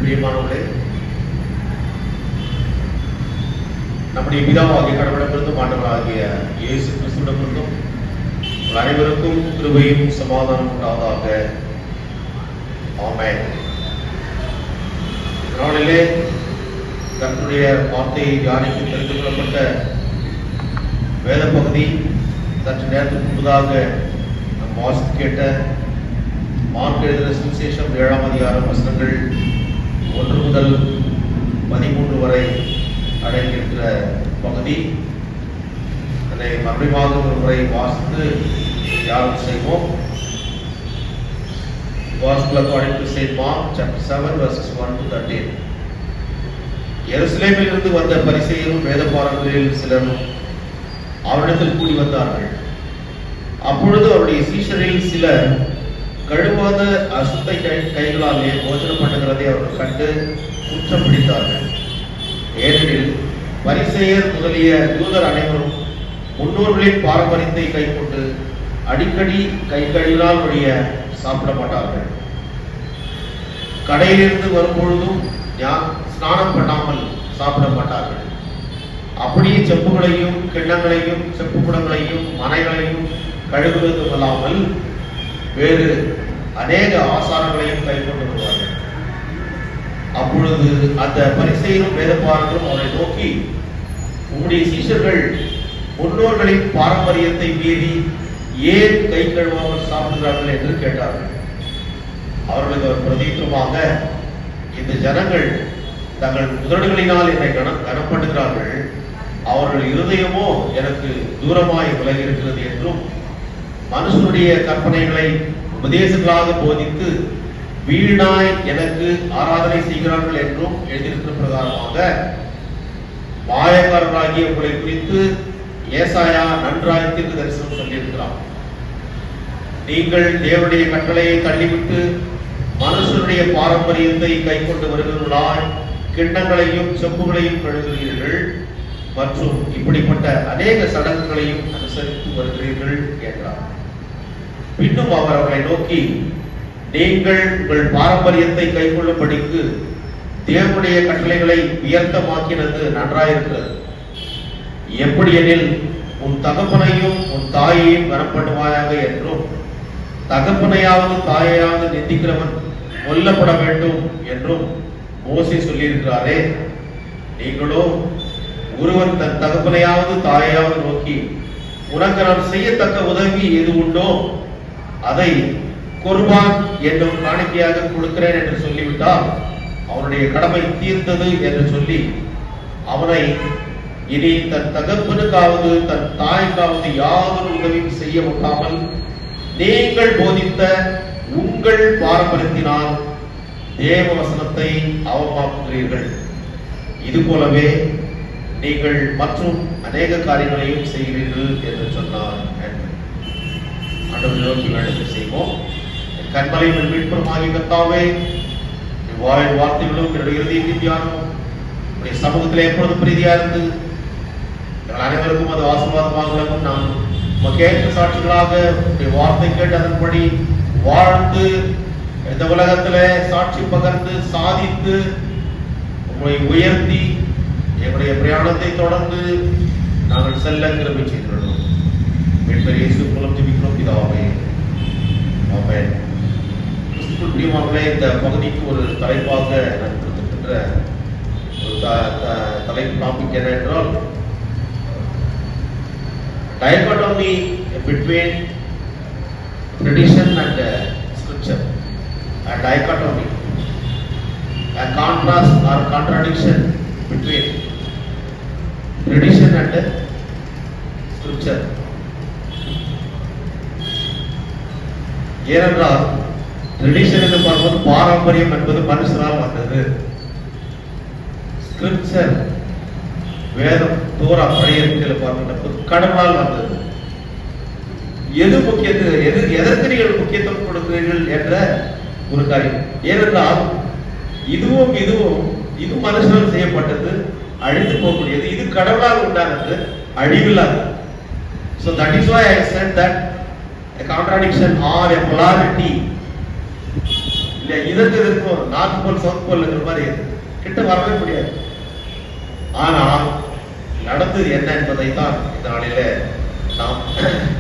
பிரியமானவர்களே, நம்முடைய பிதாவாகிய கடவுளிடமிருந்தும் ஆண்டவராகிய இயேசு கிறிஸ்துவிடமிருந்தும் உங்கள் அனைவருக்கும் கிருபையும் சமாதானம் உண்டாவதாக. ஆமென். நாளிலே கர்த்தருடைய வார்த்தையை தியானித்து தெரிந்து கொள்ளப்பட்ட வேத பகுதி சற்று நேரத்துக்கு முன்பதாக நாம் வாசித்து கேட்ட மார்க் எழுதின சுவிசேஷம் 7ஆம் அதிகாரம் வசனங்கள் 1 முதல் 13 வரை அடங்கியிருக்கிற பகுதி. அதை மறுபடியும் ஒரு முறை வாசித்து தியானம் செய்வோம். Gospel according to St. Mark, chapter 7, verses 1 to 13. எருசலேமில் இருந்து வந்த பரிசேயரும் வேதபாரகரில் சிலரும் அவரிடத்தில் கூடி வந்தார்கள். அப்பொழுது அவருடைய சீஷரில் சிலர் கழுவாத அசுத்த கைகளாலே போஜனம் பண்ணுகிறதை அவர்கள் கண்டு குற்றம் பிடித்தார்கள். ஏனெனில் பரிசேயர் முதலிய யூதர் அனைவரும் முன்னோர்களின் பாரம்பரியத்தை கைக்கொண்டு அடிக்கடி கை கழுவினால் வழிய சாப்பிட மாட்டார்கள். கடையிலிருந்து வரும்பொழுதும் ஸ்நானம் பண்ணாமல் சாப்பிட மாட்டார்கள். அப்படியே செப்புகளையும் கிண்ணங்களையும் செப்பு குடங்களையும் மனைகளையும் கழுவுவதும் அல்லாமல் வேறு அநேக ஆசாரங்களையும் கை கொண்டு வருவார்கள். அப்பொழுது அந்த பரிசேயரும் வேதபாரகரும் அவரை நோக்கி, உம்முடைய சீஷர்கள் முன்னோர்களின் பாரம்பரியத்தை மீறி ஏன் கை கழுவாமல் சாப்பிடுகிறார்கள் என்று கேட்டார்கள். அவர்களுக்கு ஒரு பிரதித்திரமாக, இந்த ஜனங்கள் தங்கள் முதல்களினால் என்னை கனப்படுகிறார்கள், அவர்கள் இருதயமோ எனக்கு தூரமாய் விலகி இருக்கிறது என்றும், மனுஷனுடைய கற்பனைகளை உபதேசங்களாக போதித்து வீணாய் எனக்கு ஆராதனை செய்கிறார்கள் என்றும் எழுதியிருக்கிற பிரகாரமாக மாயக்காரராகிய உங்களை குறித்து ஏசாயா நன்றாய் தீர்க்க தரிசனம் சொல்லியிருக்கிறார். நீங்கள் தேவனுடைய கட்டளையை தள்ளிவிட்டு மனுஷனுடைய பாரம்பரியத்தை கை கொண்டு வருகிறவர்களாய் கிண்ணங்களையும் செப்புகளையும் கழுவுகிறீர்கள் மற்றும் இப்படிப்பட்ட அநேக சடங்குகளையும் அனுசரித்து வருகிறீர்கள் என்றார். பின்னும் அவர் அவர்களை நோக்கி, நீங்கள் உங்கள் பாரம்பரியத்தை கை கொள்ளும்படிக்கு தேவனுடைய கட்டளைகளை வியர்த்தமாக்கினது நன்றாயிருக்கிறது. எப்படி எனில், உன் தகப்பனையும் உன் தாயையும் கனப்படுவாயாக என்றும், தகப்பனையாவது தாயையாவது நிந்திக்கிறவன் கொல்லப்பட வேண்டும் என்றும் மோசே சொல்லியிருக்கிறாரே. நீங்களோ ஒருவன் தன் தகப்பனையாவது தாயையாவது நோக்கி, உனக்கு நான் செய்யத்தக்க உதவி எது உண்டோ அதை குர்பான் என்னும் காணிக்கையாக கொடுக்கிறேன் என்று சொல்லிவிட்டால் அவனுடைய கடமை தீர்ந்தது என்று சொல்லி அவனை இனி தன் தகப்பனுக்காவது தன் தாய்க்காவது யாதொரு உதவியும் செய்ய விட்டாமல் நீங்கள் போதித்த உங்கள் பாரம்பரியத்தினால் தேவ வசனத்தை அவமாக்குகிறீர்கள். இது போலவே நீங்கள் மற்றும் அநேக காரியங்களையும் செய்கிறீர்கள் என்று சொன்னார். ஆண்டவரை நோக்கி வேண்டுதலை செய்வோம். கண்மலை மீட்புறமாகிய கர்த்தாவே, வாயின் வார்த்தைகளும் என்னுடைய இறுதியின் தியானமும் உடைய சமூகத்தில் எப்பொழுதும் பிரீதியா இருந்து எங்கள் அனைவருக்கும் அது ஆசீர்வாதமாக நான் கேட்ட சாட்சிகளாக உடைய வார்த்தை கேட்டு அதன்படி வாழ்ந்து இந்த உலகத்துல சாட்சி பகர்ந்து சாதித்து உங்களை உயர்த்தி எங்களுடைய பிரயாணத்தை தொடர்ந்து நாங்கள் செல்ல கிருபை செய்துள்ளோம். மீட்பர் இயேசு மூலம் ஜெபிக்கிறோம் பிதாவே. ஆமென். கிறிஸ்துவுக்குள் பிரியமானவர்களே, இந்த பகுதிக்கு ஒரு தலைப்பாக நான் கொடுத்திருக்கின்ற ஒரு தலைப்பு டாபிக் என்ன என்றால், dichotomy between tradition and scripture. A dichotomy, a contrast or contradiction between tradition and scripture. ஏனென்றால் ட்ரெடிஷன் என்று பார்க்கும்போது பாரம்பரியம் என்பது மனுஷனால் வந்தது. ஸ்கிரிப்சர் வேதம் தோரா பழைய பார்க்கின்ற கடவுளால் வந்தது. எது முக்கியத்துவம், எதற்கு நீங்கள் முக்கியத்துவம் கொடுக்கிறீர்கள் என்ற ஒரு காரியம். ஏனென்றால் இதுவும் இது மனுஷனால் செய்யப்பட்டது, அழிந்து போகக்கூடியது. இது கடவுளால் உண்டானது, அழிவில்லாது. So that is why I said that a contradiction or a polarity இல்லையா? இதற்கு இருக்கும் நார்த் போல் சவுத் போல்ங்கிற மாதிரி கிட்ட வரவே முடியாது. ஆனால் நடந்தது என்ன என்பதை தான் இந்த நாளில நாம்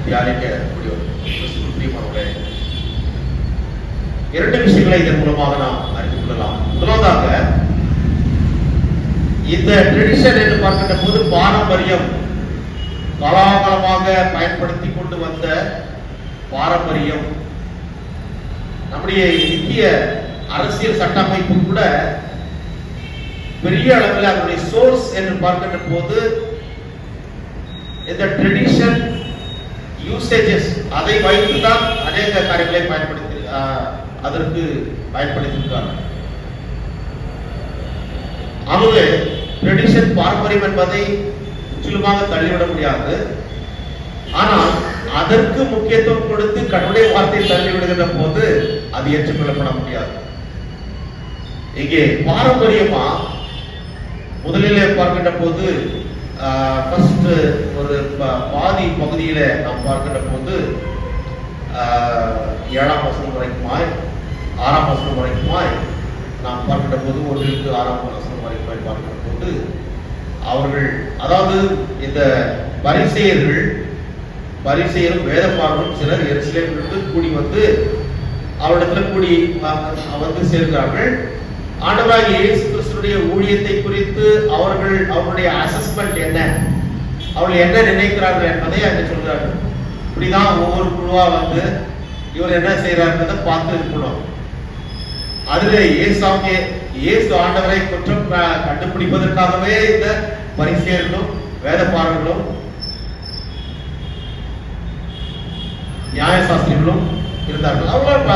தியானிக்க முடியும். இரண்டு விஷயங்களை இதன் மூலமாக நாம் அறிந்து கொள்ளலாம். முதலாவதாக, இந்த ட்ரெடிஷன் என்று பார்க்கின்ற போது பாரம்பரியம், காலாகாலமாக பயன்படுத்தி கொண்டு வந்த பாரம்பரியம், நம்முடைய இந்திய அரசியல் சட்ட அமைப்பு கூட பெரிய அளவில் அதனுடைய சோர்ஸ் என்று பார்க்கின்ற போது இந்த ட்ரெடிஷன் யூசேஜஸ் அதை வைத்துதான் அநேக காரியங்களை பயன்படுத்தி அதற்கு பயன்படுத்தியிருக்காங்க. ஆகவே ட்ரெடிஷன் பாரம்பரியம் என்பதை முற்றிலுமாக தள்ளிவிட முடியாது. ஆனால் அதற்கு முக்கியத்துவம் கொடுத்து கடவுளுடைய வார்த்தை தள்ளிவிடுகின்ற போது அது ஏற்றுக்கொள்ளப்பட முடியாது. இங்கே பாரம்பரியமா முதலிலே பார்க்கின்ற போது ஃபர்ஸ்ட் ஒரு பாதி பகுதியில நாம் பார்க்கின்ற போது 7ஆம் வசனம் வரைக்குமாய் 6ஆம் வசனம் வரைக்குமாய் நாம் பார்க்கின்ற போது 1-6ஆம் வசனம் வரைக்குமாய் பார்க்கின்ற போது அவர்கள், அதாவது இந்த பரிசேயரும் வேதபாரகரும் சிலர் எருசலேமிலிருந்து கூடி வந்து அவரிடத்துல கூடி வந்து சேர்ந்தார்கள். ஆண்டவராகிய இயேசு கிறிஸ்துவினுடைய ஊழியத்தை குறித்து அவருடைய அசஸ்மெண்ட் என்ன, அவர்கள் என்ன நினைக்கிறார்கள் என்பதை அங்க சொல்றார்கள். இப்படிதான் ஒவ்வொரு குழுவா வந்து இவர் என்ன செய்யறாருன்றதை பார்த்து இருக்கணும். அதுல இயேசு ஆண்டவரை குற்றம் கண்டுபிடிப்பதற்காகவே இந்த பரிசேயர்களும் வேதபாரகர்களும் நியாயசாஸ்திரிகளும் இருந்தார்கள். அவங்க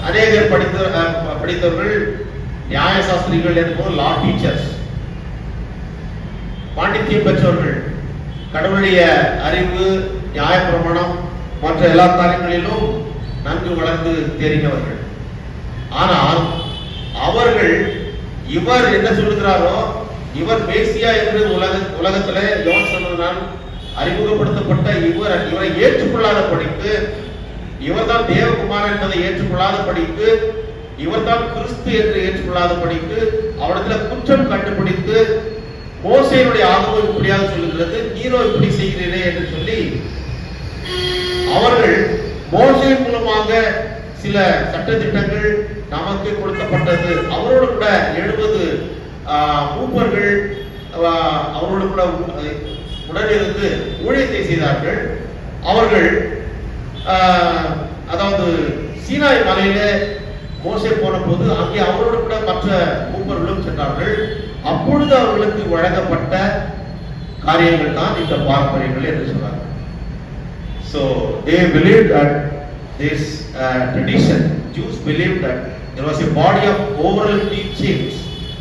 அநேகர் படித்தவர்கள் நியாயசாஸ்திரிகள் என்பது லா டீச்சர்ஸ், பாண்டித்யம் பெற்றவர்கள், கடவுளுடைய அறிவு, நியாயப்பிரமாணம் மற்ற எல்லா காரியங்களிலும் நன்கு வளர்ந்து தெரிந்தவர்கள். ஆனால் அவர்கள் இவர் என்ன சொல்லுகிறாரோ, இவர் மேசியா என்று உலகத்திலே யோவான் சொன்னதனால் அறிமுகப்படுத்தப்பட்ட இவரை ஏற்றுக்கொள்ளாத படிக்கு, இவர்தான் தேவகுமாரன் என்பதை ஏற்றுக்கொள்ளாத படிக்கு, இவர்தான் கிறிஸ்து என்று ஏற்றுக்கொள்ளாத படிக்கு அவரிடத்துல குற்றம் கண்டுபிடித்து மோசேயினுடைய ஆகமம் இப்படியாக சொல்லுகிறது, நீரோ இப்படி செய்கிறீரே என்று சொல்லி அவர்கள் மோசேயின் மூலமாக சில சட்டதிட்டங்கள் நமக்கு கொடுக்கப்பட்டது. அவரோடு கூட 70 மூப்பர்கள் அவரோடு கூட உடனிருந்து ஊழியத்தை செய்தார்கள். அவர்கள் அதாவது சீனாய் மலையில மோசே போன போது அங்கே அவரோடு கூட மற்ற மூப்பர்களும் சென்றார்கள். அப்பொழுது அவர்களுக்கு வழங்கப்பட்ட காரியங்கள் தான் இந்த பாரம்பரியங்கள் என்று சொன்னார்கள். So they believed that this tradition, Jews believed that there was a body of oral teachings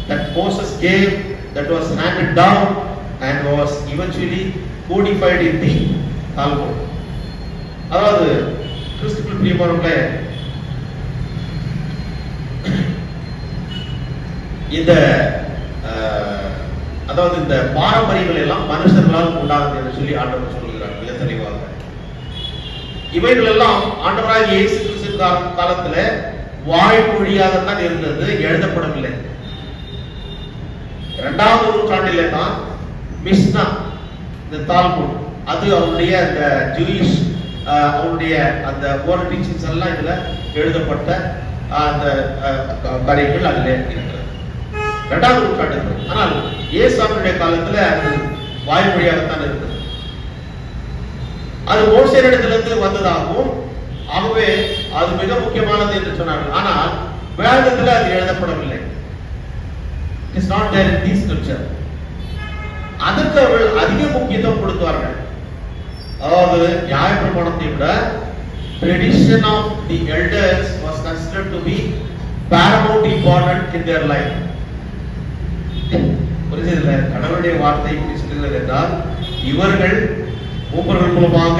that Moses gave, that was handed down and was eventually codified in the Talmud. அதாவது கிறிஸ்துவுக்குள் பிரியமானவர்களே, இந்த அதாவது இந்த பாரம்பரியங்கள் எல்லாம் மனுஷர்களால் உண்டானது என்று சொல்லி ஆண்டவர் சொல்லுகிறார் மிக தெளிவாக. இவைகள் எல்லாம் ஆண்டவராகிய இயேசு கிறிஸ்து காலத்துல வாய்மொழியாகத்தான் இருந்தது, எழுதப்படவில்லை. 2ஆம் நூற்றாண்டிலே தான் மிஷ்னா, இந்த தால்முட், அது அவருடைய அந்த ஜூயிஷ் அவருடைய அந்த ஓரல் டீச்சிங்ஸ் எல்லாம் இதுல எழுதப்பட்ட அந்த காரியங்கள் அதில் இருக்கிறது 2ஆம் நூற்றாண்டு. ஆனால் இயேசுவினுடைய காலத்துல அது வாய்மொழியாகத்தான் இருந்தது. அது மோசேயிடத்திலிருந்து வந்ததாகவும், ஆகவே அது மிக முக்கியமானது என்று சொன்னார்கள். ஆனால் வேதத்தில் அது எழுதப்படவில்லை. It is not there in this scripture. அதற்கு அவர்கள் அதிக முக்கியத்துவம் கொடுத்தார்கள். அதாவது நியாயப்பிரமாணத்தை விட tradition of the elders was considered to be paramount important in their life. புரியுதுல்ல? கடவுளுடைய வார்த்தை இப்படி சொல்லுகிறது என்றால், இவர்கள் மூப்பர்கள் மூலமாக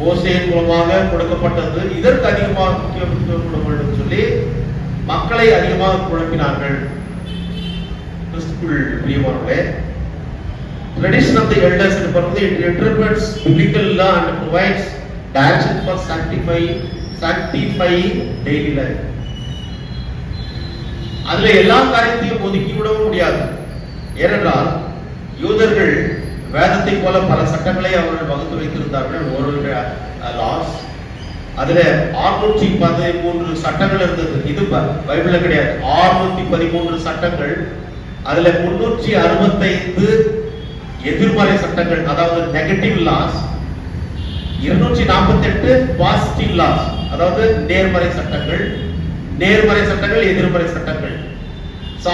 மோசேயின் மூலமாக கொடுக்கப்பட்டது இதற்கு அதிகமாக முக்கியத்துவம் கொடுக்க வேண்டும் சொல்லி மக்களை அதிகமாக குழப்பினார்கள். கிறிஸ்துவுக்குள் பிரியமானவர்களே, tradition of the elders in Parvati, it interprets biblical law and provides direction for sanctifying daily life. அதுல எல்லா காரியத்தையும் ஒதுக்கி விடவும் முடியாது. ஏனென்றால் யூதர்கள் வேதத்தை போல பல சட்டங்களை அவர்கள் வகுத்து வைத்திருந்தார்கள். ஒரு லாஸ் அதுல 613 சட்டங்கள் இருந்தது. இது பைபிள்ல கிடையாது. 613 சட்டங்கள். அதுல 365 எதிர்மறை சட்டங்கள், அதாவது நெகட்டிவ் லாஸ். 248 பாசிட்டிவ் லாஸ், அதாவது நேர்மறை சட்டங்கள். நேர்மறை சட்டங்கள், எதிர்மறை சட்டங்கள்.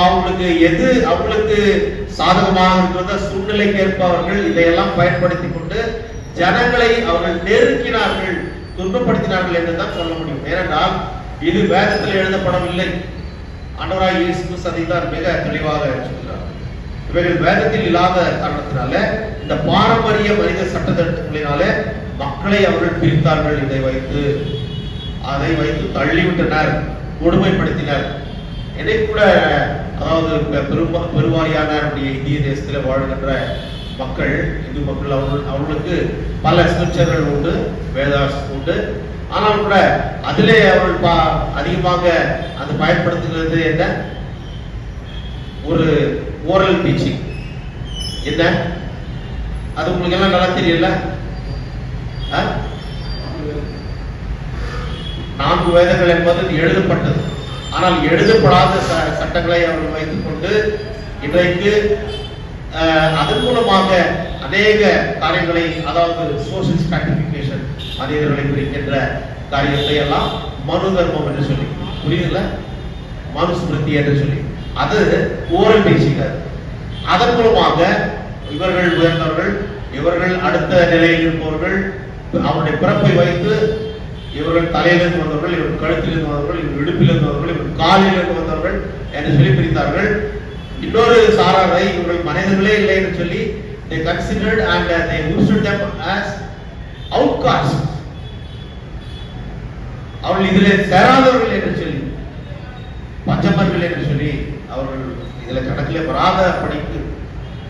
அவங்களுக்கு எது அவங்களுக்கு சாதகமாக இருக்கிறத சூழ்நிலைக்கு ஏற்ப அவர்கள் இதையெல்லாம் பயன்படுத்தி கொண்டு ஜனங்களை அவர்கள் நெருக்கினார்கள், துன்பப்படுத்தினார்கள் என்றுதான் சொல்ல முடியும். ஏனென்றால் இது வேதத்தில் எழுதப்படவில்லை. ஆண்டவராகிய இயேசு கிறிஸ்து அதைத்தான் மிக தெளிவாக சொல்கிறார். இவைகள் வேதத்தில் இல்லாத காரணத்தினால இந்த பாரம்பரிய மனித சட்டத்திட்டங்களினாலே மக்களை அவர்கள் பிரித்தார்கள். அதை வைத்து தள்ளிவிட்டனர், கொடுமைப்படுத்தினர். இதை கூட, அதாவது பெருவாரியான இந்திய தேசத்தில் வாழ்கின்ற மக்கள், இந்து மக்கள், அவர்களுக்கு பல ஸ்கிரிப்சர்கள் உண்டு, வேதாஸ் உண்டு. ஆனால் கூட அதிலே அவர்கள் அதிகமாக அது பயன்படுத்துகிறது என்ன, ஒரு ஓரல் டீச்சிங். என்ன அது உங்களுக்கு எல்லாம் நல்லா தெரியல. 4 வேதங்கள் என்பது எழுதப்பட்டது. ஆனால் எழுதப்படாத சட்டங்களை அவர்கள் வைத்துக் கொண்டு இன்றைக்கு அதன் மூலமாக அநேக காரியங்களை, அதாவது சோசியல் ஸ்ட்ராட்டிபிகேஷன், மனிதர்களை பிரிக்கின்ற காரியத்தை எல்லாம் மனு தர்மம் என்று சொல்லி, புரியுதுல்ல, மனுஸ்மிருதி என்று சொல்லி, அது ஓரல் டீச்சிங். அதன் மூலமாக இவர்கள் உயர்ந்தவர்கள், இவர்கள் அடுத்த நிலையில் இருப்பவர்கள், அவருடைய பிறப்பை வைத்து இவர்கள் தலையிலிருந்து வந்தவர்கள், இவர்கள் கழுத்திலிருந்து வந்தவர்கள், இவர்கள் இடுப்பிலிருந்து வந்தவர்கள், இவர்கள் காலிலிருந்து வந்தவர்கள் என்று சொல்லி பிரித்தார்கள். இன்னொரு சாராரை இவர்கள் மனிதர்களே இல்லை என்று சொல்லி they considered and they used them as outcasts. அவர்கள் இதிலே சேராதவர்கள் என்று சொல்லி, பஞ்சமர்கள் என்று சொல்லி அவர்கள் இதில் கணக்கிலே வராத படிக்கு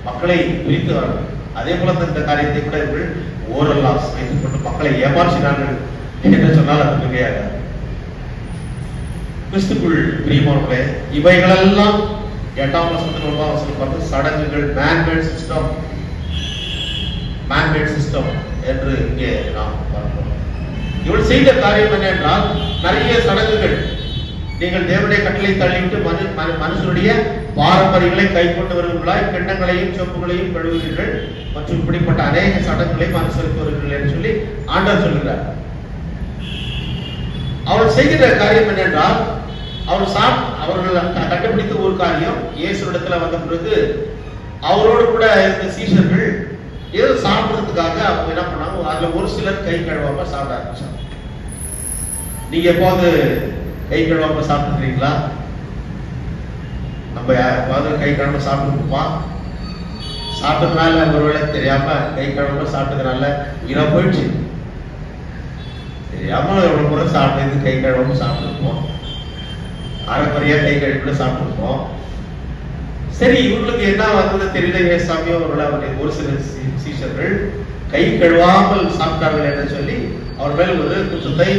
மக்களை பிரித்தார்கள். அதே போல இந்த காரியத்தை கூட இவர்கள் ஓரல் லாஸ் வைத்துக் கொண்டு மக்களை ஏமாற்றினார்கள் என்று சொன்னால் அது மிகையாக. கிறிஸ்துக்குள் பிரியமானவர்களே, இவைகளெல்லாம் 8ஆம் வசனத்தில் 9ஆம் வசனம் பார்த்து சடங்குகள், மேன்மேட் சிஸ்டம் என்று இங்கே நாம் பார்க்கிறோம். இவள் செய்த காரியம் என்ன என்றால், நிறைய சடங்குகள். நீங்கள் தேவனுடைய கட்டளை தள்ளிவிட்டு மனுஷனுடைய பாரம்பரியங்களை கை கொண்டு வருவீர்களாய், கிண்ணங்களையும் சொப்புகளையும் கழுவுவீர்கள் மற்றும் இப்படிப்பட்ட அநேக சடங்குகளையும் அனுசரித்து வருவீர்கள் என்று சொல்லி ஆண்டவர் சொல்கிறார். அவள் செய்கிற காரியம் என்னென்றால், அவர்கள் கண்டுபிடித்த ஒரு காரியம், இயேசுவிடத்துல வந்த பிறகு அவரோடு கூட இருந்த சீஷர்கள் ஏதோ சாப்பிடுறதுக்காக அவங்க என்ன பண்ணாங்க, அதுல ஒரு சிலர் கை கழுவாம சாப்பிட ஆரம்பிச்சாங்க. நீங்க எப்போது கை கழுவாம சாப்பிட்டுருக்கீங்களா? நம்ம யாராவது கை கழுவாம சாப்பிட்டுருப்போமா? சாப்பிட்டதுனால ஒருவேளை தெரியாம கை கழுவாம சாப்பிட்டதுனால உயிரா போயிடுச்சு. தெரியாம எவ்வளவு முறை சாப்பிட்டு கை கழுவாம சாப்பிட்டுருப்போம், அரைக்குறையா கை கழுவிட சாப்பிட்டுருப்போம். சரி, இவங்களுக்கு என்ன வந்தது தெரியல. சாமியோ ஒரு சில சீஷர்கள் கை கழுவாமல் சாப்பிட்டார்கள் என்று சொல்லி அவர் மேல் ஒரு குற்றத்தை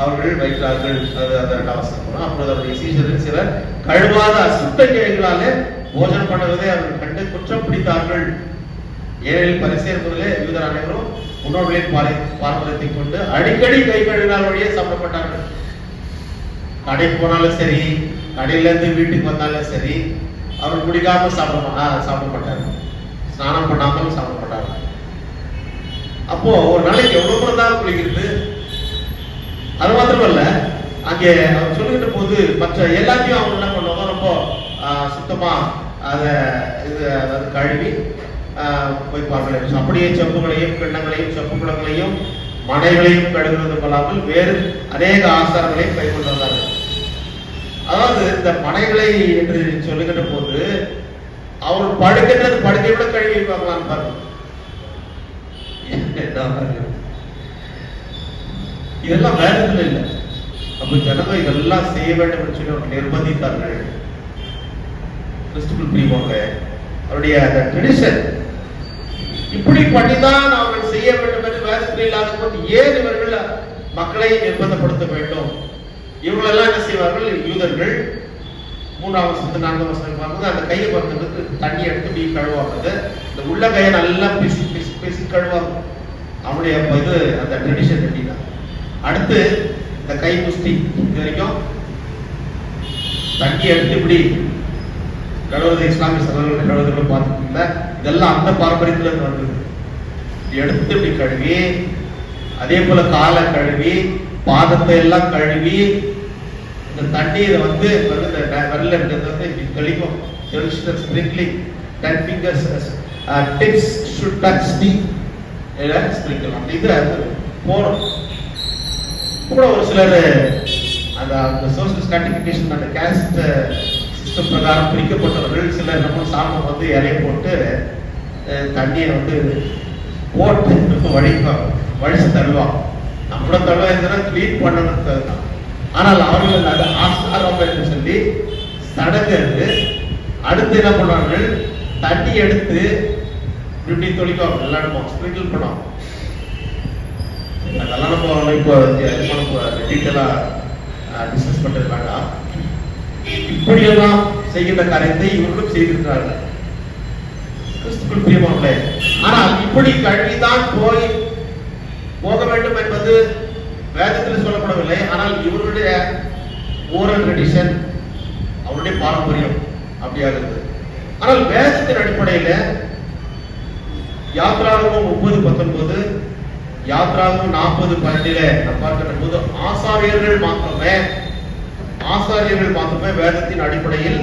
அவர்கள் வைக்கிறார்கள். அது அந்த 2ஆம் வசனம். அப்பொழுது அவருடைய சீஷர்கள் சிலர் கழுவாத அசுத்த கைகளாலே போஜனம் பண்ணுவதை அவர்கள் கண்டு குற்றம் பிடித்தார்கள். ஏனெனில் பரிசேயர் முதலே யூதர் அனைவரும் முன்னோர்களின் பாரம்பரியத்தை கொண்டு அடிக்கடி கை கழுவினால் வழியே சாப்பிடப்பட்டார்கள். கடைக்கு போனாலும் சரி, கடையில இருந்து வீட்டுக்கு வந்தாலும் சரி, அவர் குடிக்காம சாப்பிட மாட்டாங்க, ஸ்நானம் பண்ணாமல் சாப்பிட மாட்டாங்க. அப்போ ஒரு நாளைக்கு எவ்வளவு முறை தான் குளிக்கிறது? அது மாத்திரமல்ல, அங்கே அவர் சொல்லிக்கிட்ட போது மற்ற எல்லாத்தையும் அவங்க என்ன பண்ணுவாங்க, ரொம்ப சுத்தமா அதாவது கழுவி வைப்பார்கள். அப்படியே செப்புகளையும் கிண்ணங்களையும் செப்பு குடங்களையும் மனைகளையும் கழுவுவது கொள்ளாமல் வேறு அநேக ஆசாரங்களையும் கை கொண்டு வந்தார்கள். அதாவது இந்த மனைகளை என்று சொல்லுகின்ற போது அவர் படுக்கின்றது படுக்கை விட கழுவி வைப்பாங்களான்னு பாருங்க. இதெல்லாம் வேதத்தில் இல்லை. அப்ப ஜனங்க இதெல்லாம் செய்ய வேண்டும் என்று சொல்லி அவர் நிர்பந்தித்தார்கள். கிறிஸ்துக்குள் பிரியமாக அவருடைய அந்த ட்ரெடிஷன் இப்படி பண்ணிதான் அவர்கள் செய்ய வேண்டும் என்று வேதத்தில் இல்லாத போது ஏன் இவர்கள் மக்களை நிர்பந்தப்படுத்த வேண்டும்? இவங்களெல்லாம் என்ன செய்வார்கள்? யூதர்கள் 3ஆம் வசனத்து 4ஆம் வசனம் பார்க்கும்போது அந்த கையை பார்க்கறதுக்கு தண்ணி எடுத்து இப்படி கழுவாங்க. இந்த உள்ள கையை நல்லா பிசி பிசி பிசி கழுவாங்க. அவனுடைய இது அந்த ட்ரெடிஷன் எப்படின்னா, அடுத்து இந்த கை முஷ்டி இது வரைக்கும் தண்ணி எடுத்து இப்படி கழுவுறது இஸ்லாமிய சகோதரர்கள் கழுவுறதுல பார்த்துருக்கீங்களா? இதெல்லாம் அந்த பாரம்பரியத்துல இருந்து வந்தது. எடுத்து இப்படி கழுவி, அதே போல காலை கழுவி, பாதத்தை எல்லாம் கழுவி, இந்த தண்ணீரை வந்து விரல்ல இருக்கிறது வந்து இப்படி தெளிக்கும். Sprinkling 10 fingers tips should touch the sprinkle. அந்த இது போறோம். கூட ஒரு சிலர் அந்த சோசியல் ஸ்ட்ராட்டிஃபிகேஷன் அந்த கேஸ்ட் சிஸ்டம் பிரகாரம் பிரிக்கப்பட்டவர்கள் சிலர் நம்ம சாமம் வந்து இறைய போட்டு தண்ணியை வந்து போட்டு வழிச்சு தள்ளுவாங்க. நம்மளோட தழுவா இருந்தா கிளீன் பண்ணணும். ஆனால் அவர்கள் அது ஆசாரம் என்று சொல்லி சடங்கு இருக்கு. அடுத்து என்ன பண்ணுவார்கள், தண்ணி எடுத்து இப்படி தொளிக்குவாங்க. எல்லாருக்கும் ஸ்பிரிங்கிள் பண்ணுவாங்க. அதெல்லாம் நம்ம இப்போ டீட்டெயிலா டிஸ்கஸ் பண்றது வேண்டாம். இப்படியெல்லாம் செய்கின்ற காரியத்தை இவர்களும் செய்திருக்கிறார்கள். கிறிஸ்துக்குள் பிரியமானவர்களே, ஆனால் இப்படி கல்விதான் போக வேண்டும் என்பது வேதத்தில் சொல்லப்படவில்லை. ஆனால் இவருடைய ஓரல் ட்ரெடிஷன், அவருடைய பாரம்பரியம் அப்படியாக இருந்தது. ஆனால் வேதத்தின் அடிப்படையில் யாத்ராகமம் 30:19, யாத்ராகமம் 40:12 நம்ம பார்க்கின்ற போது ஆசாரியர்கள் மாத்திரமே வேதத்தின் அடிப்படையில்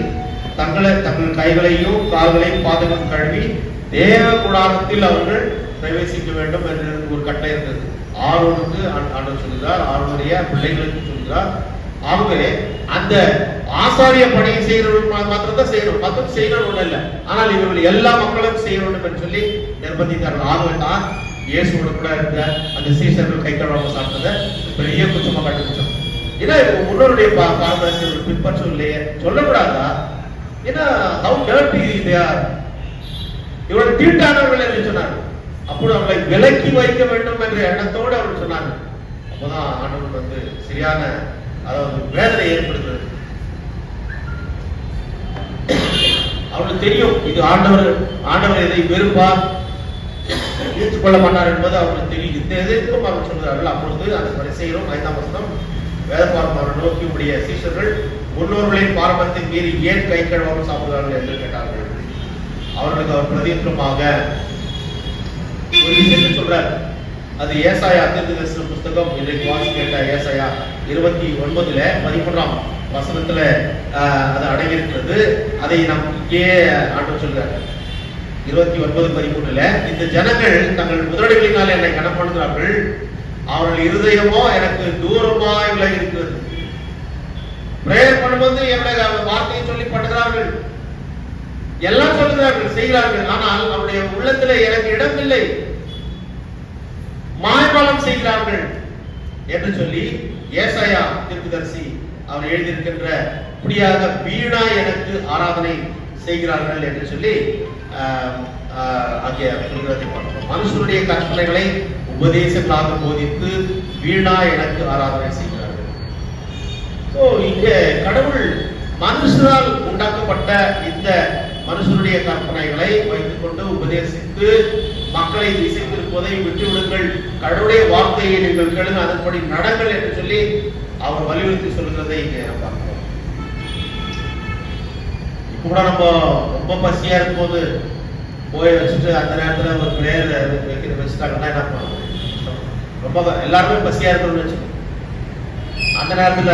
தங்கள் கைகளையும் கால்களையும் பாதகம் கழுவி தேவ கூடாரத்தில் அவர்கள் பிரவேசிக்க வேண்டும் என்று ஒரு கட்டளை இருந்தது. ஆரோனுக்கு ஆண்டவர் சொல்கிறார், ஆரோனுடைய பிள்ளைகளுக்கு சொல்கிறார். ஆகவே அந்த ஆசாரிய பணியை செய்யறவர்கள் மாத்திரம் தான் செய்யணும், மற்றொரு செய்யணும் ஒண்ணு இல்லை. ஆனால் இவர்கள் எல்லா மக்களும் செய்ய வேண்டும் என்று சொல்லி நிர்பந்தித்தார்கள். ஆகவே தான் இயேசுவோட கூட இருந்த அந்த சீசர்கள் கை கழுவாம சாப்பிட்டதை பெரிய குற்றமா கண்டுபிடிச்சோம். ஏன்னா முன்னோருடைய பாரம்பரியத்தை பின்பற்றவில்லையே, சொல்லக்கூடாதா? ஏன்னா how dirty they are, இவர்கள் தீட்டானவர்கள் என்று சொன்னார். அப்போது அவர்களை விலக்கி வைக்க வேண்டும் என்ற எண்ணத்தோடு அவர்கள் சொன்னாங்க. அப்போதான் ஆண்டவர் வந்து சரியான அதாவது வேதனை ஏற்படுகிறது. அவர்களுக்கு தெரியும் இது ஆண்டவர் இதை வெறுப்பார், ஏற்றுக்கொள்ள மாட்டார் என்பது அவர்களுக்கு தெரியும். இந்த எதற்கும் அவர்கள் சொல்கிறார்கள். அப்பொழுது அந்த செய்கிறோம் 5ஆம் வசனம், வேத பாரம்பரியம் நோக்கி உடைய சீஷர்கள் முன்னோர்களின் பாரம்பரியத்தை மீறி ஏன் கை கழுவாமல் சாப்பிடுவார்கள் என்று கேட்டார்கள். அவர்களுக்கு அவர் பிரதியுத்தரமாக ஒரு விஷயத்தை சொல்றார். அது ஏசாயா தீர்க்கதரிசன புத்தகம், இன்றைக்கு வாசி கேட்ட ஏசாயா 29:13 வசனத்துல அது அடங்கியிருக்கிறது. அதை நாம் இங்கே ஆண்டவர் சொல்றார் 29:13, இந்த ஜனங்கள் தங்கள் முதலடிகளினால் என்னை கனப்படுகிறார்கள், அவர்கள் இருதயமோ எனக்கு தூரமாய் விலகி இருக்கிறது. பிரேயர் பண்ணும்போது என்னுடைய வார்த்தையை சொல்லி பண்ணுகிறார்கள், எல்லாம் சொல்லுகிறார்கள், செய்கிறார்கள். ஆனால் அவருடைய உள்ளத்துல எனக்கு இடம் இல்லை, மாய்மாலம் செய்கிறார்கள் என்று சொல்லி ஏசாயா தீர்க்கதரிசி அவர் எழுதியிருக்கின்ற இப்படியாக வீணா எனக்கு ஆராதனை செய்கிறார்கள் என்று சொல்லி அங்கே சொல்கிறதை பார்க்கிறோம். மனுஷனுடைய கற்பனைகளை உபதேசங்களாக போதித்து வீணா எனக்கு ஆராதனை செய்கிறார்கள். சோ இங்கே கடவுள் மனுஷரால் உண்டாக்கப்பட்ட இந்த மனுஷனுடைய கற்பனைகளை வைத்துக் கொண்டு உபதேசித்து மக்களை திசை திருப்பதை விட்டுவிடுங்கள், கடவுளுடைய வார்த்தையை நீங்கள் கேளுங்க, அதன்படி நடங்கள் என்று சொல்லி அவர் வலியுறுத்தி சொல்கிறதை இங்கே பார்க்கிறோம். இப்ப கூட நம்ம ரொம்ப பசியா இருக்கும்போது போய் வச்சுட்டு அந்த நேரத்துல ஒரு பிரேயர் வச்சுட்டாங்கன்னா என்ன பண்ணுவோம்? ரொம்ப எல்லாருமே பசியா இருக்கணும்னு வச்சுக்கோங்க. அந்த நேரத்துல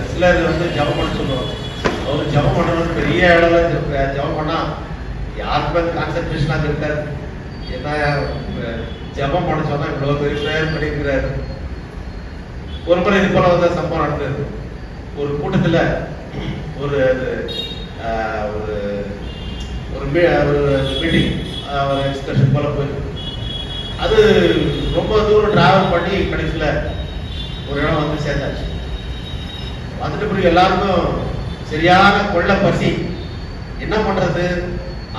சிலர் வந்து ஜபம் பண்ண சொல்லுவாங்க. அவர் ஜபம் பண்ணணும் பெரிய இடத்துல ஜபம் பண்ணா யாருக்குமே கான்சென்ட்ரேஷனாக இருக்காரு. என்ன ஜபம் பண்ண சொன்னா இவ்வளவு பெரிய பிரேயர் பண்ணிக்கிறாரு. ஒரு முறை இது போல வந்து சம்பவம் நடந்தது. ஒரு கூட்டத்துல ஒரு ஒரு மீட்டிங் ஒரு எக்ஸ்கர்ஷன் போல போயிருக்கு. அது ரொம்ப தூரம் டிராவல் பண்ணி கடைசியில ஒரு இடம் வந்து சேர்ந்தாச்சு. வந்துட்டு பிறகு எல்லாருக்கும் சரியான கொள்ள பசி, என்ன பண்றது?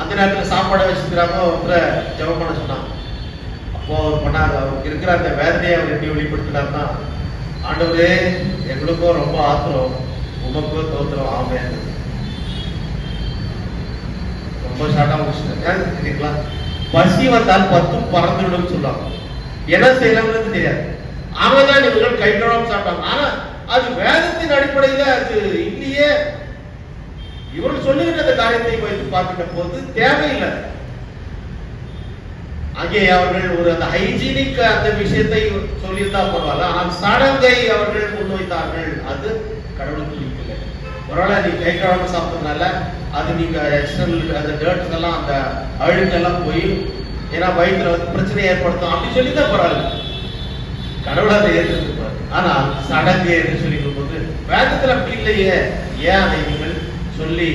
அந்த நேரத்தில் சாப்பாடை வச்சுக்கிறாங்க. ஒருத்தரை ஜபம் பண்ண சொன்னாங்க. அப்போ அவர் பண்ணார். அவருக்கு இருக்கிற அந்த வேதனையை அவர் எப்படி வெளிப்படுத்தினார்னா, ஆண்டவரே எங்களுக்கும் ரொம்ப ஆத்திரம், உமக்கும் தோத்திரம் ஆமே. ரொம்ப ஷார்ட்டா முடிச்சுட்டேன். பசி வந்தால் 10 பறந்துவிடும் சொல்லுவாங்க. என்ன செய்யலாம்னு தெரியாது. அவங்கதான் இவர்கள் கை கழுவாம சாப்பிட்டாங்க. ஆனா அது வேதத்தின் அடிப்படையில் அது இல்லையே. இவர்கள் சொல்லுகின்ற அந்த காரியத்தை வைத்து பார்க்கின்ற போது தேவையில்லை. அங்கே அவர்கள் ஒரு அந்த ஹைஜீனிக் அந்த விஷயத்தை சொல்லியிருந்தா பரவாயில்ல. ஆனால் சடங்கை அவர்கள் முன்வைத்தார்கள். அது கடவுளுக்கு பிடிக்கல. ஒருவேளை நீ கை கழுவாம சாப்பிட்டதுனால அது நீங்க எக்ஸ்டர்னல் அந்த டர்ட்ஸ் எல்லாம் அந்த அழுக்கெல்லாம் போய் ஏன்னா வயிற்றுல வந்து பிரச்சனை ஏற்படுத்தும் அப்படி சொல்லிதான் பரவாயில்ல. கடவுளை அதை ஏற்றுப்பாரு. ஆனால் சடங்கு என்று சொல்லிக்கும் போது வேதத்தில் அப்படி இல்லையே, ஏன் அதை நீங்கள் சொல்லி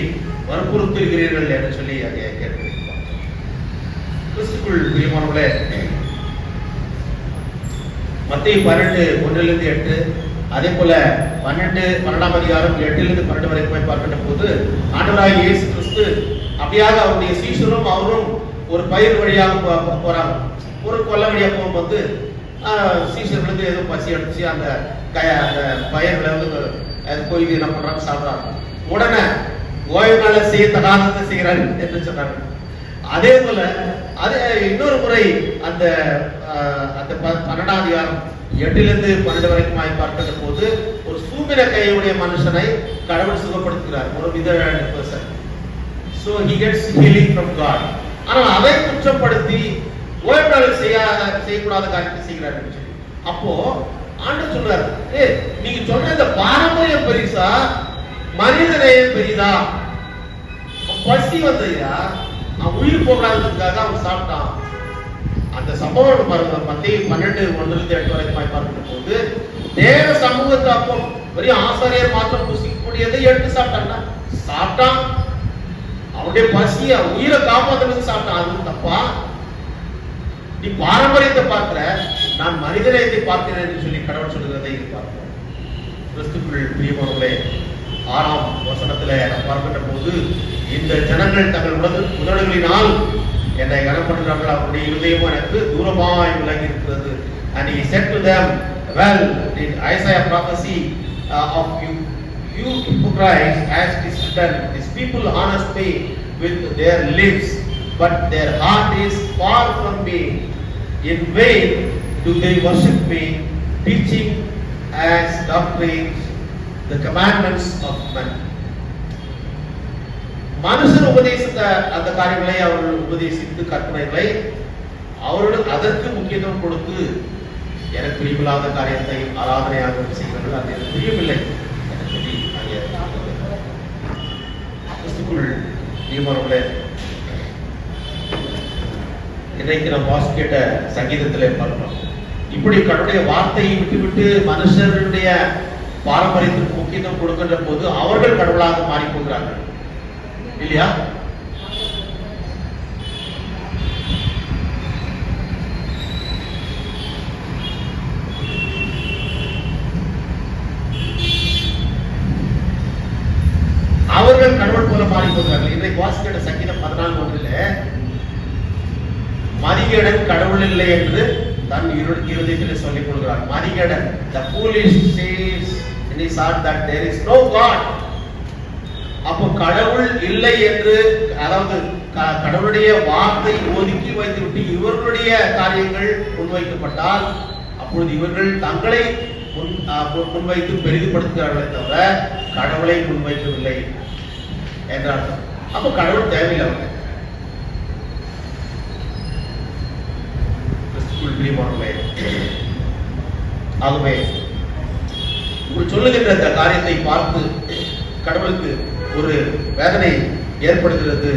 வற்புறுத்துகிறீர்கள் என்று சொல்லி அதை கேட்கிறீர்கள். கிறிஸ்துக்குள் பிரியமானவர்களே, மத்தேயு 12:1-8 அதே போல 12ஆம் அதிகாரம் 8-12 வரைக்கும் போய் பார்க்கின்ற போது ஆண்டவராகிய இயேசு கிறிஸ்து அப்படியாக அவருடைய சீஷரும் அவரும் ஒரு பயிர் வழியாக போறாங்க. ஒரு கொல்லை வழியா போகும்போது சீஷர்களுக்கு ஏதோ பசி அடிச்சு அந்த பயிர்களை வந்து போய் என்ன பண்றாங்க, சாப்பிட்றாங்க. உடனே ஓய்வு நாள செய்ய தகாததை செய்கிறார் என்று சொன்னாங்க. அதே போல அது இன்னொரு முறை அந்த 12ஆம் அதிகாரம் 8-12 வரைக்கும் பார்க்கின்ற போது ஒரு சூமிர கையுடைய மனுஷனை கடவுள் சுகப்படுத்துகிறார். ஒரு wither person. So he gets healing from God. ஆனால் அதை குற்றப்படுத்தி ஓய்வு நாள் செய்யக்கூடாத காரியத்தை செய்கிறார். அப்போ ஆண்டவர் சொல்றாரு, நீங்க சொன்ன இந்த பாரம்பரியம் பெரிசா மனிதநேயம் பெரிதா? பசி வந்தையா, அவன் உயிர் போகலாததுக்காக அவன் சாப்பிட்டான். அந்த சம்பவம் பாருங்க, மத்தேயு 12:1-8 வரைக்கும் பார்க்கின்ற போது தேவ சமூகத்தை அப்போ பெரிய ஆசாரியர் மாத்திரம் புசிக்கக்கூடியதை எடுத்து சாப்பிட்டான். அவனுடைய பசிய உயிரை காப்பாற்றுறது சாப்பிட்டான். அது தப்பா? நீ பாரம்பரியத்தை பார்க்கிற, நான் மனிதநேயத்தை பார்க்கிறேன் என்று சொல்லி கடவுள் சொல்லுகிறதை பார்க்கிறோம். கிறிஸ்துக்குள் பிரியமானவர்களே, 6ஆம் வசனத்துல பார்க்கின்ற போது இந்த ஜனங்கள் தங்கள் உதடுகளினால் என்னை கனப்படுகிறார்கள், அவருடைய இருதயம் எனக்கு தூரமாய் விலகி இருக்கிறது. And he said to them, well, did Isaiah prophecy of you hypocrites, as it is written, these people honor me with their lips, but their heart is far from me. In vain do they worship me, teaching as doctrines the commandments of men. மனுஷர் உபதேசித்த அந்த காரியங்களை அவர்கள் உபதேசித்து கற்பனைகளை அவர்கள் அதற்கு முக்கியத்துவம் கொடுத்து எனக்கு பிரியமில்லாத காரியத்தை ஆராதனையாக செய்கிறார்கள். அது எனக்கு பிரியமில்லை என்று சொல்லி கிறிஸ்துக்குள் பிரியமானவர்களே, இன்றைக்கு நாம் வாசி கேட்ட சங்கீதத்திலே பார்க்கிறோம். இப்படி கடவுளுடைய வார்த்தையை விட்டுவிட்டு மனுஷருடைய பாரம்பரியத்திற்கு முக்கியத்துவம் கொடுக்கின்ற போது அவர்கள் கடவுளாக மாறி போகிறார்கள் இல்லையா? அவர்கள் கடவுள் போல மாறி போகிறார்கள். இன்றைக்கு வாசிக்கிற சங்கீதம் 14:1 மதிகேடன் கடவுள் இல்லை என்று தன் இருதயத்தில் சொல்லிக் கொள்கிறார். மதிகேடன், the foolish says in his heart that there is no God. அப்போ கடவுள் இல்லை என்று, அதாவது கடவுளுடைய வார்த்தை ஒதுக்கி வைத்துவிட்டு இவர்களுடைய காரியங்கள் முன்வைக்கப்பட்டால் அப்பொழுது இவர்கள் தங்களை முன்வைத்து பெரிதுபடுத்துகிறார்களே தவிர கடவுளை முன்வைக்கவில்லை என்றார். அப்போ கடவுள் தேவையில்லை. ஆகவே சொல்லுகின்ற இந்த காரியத்தை பார்த்து கடவுளுக்கு ஒரு வேதனை ஏற்படுகிறது.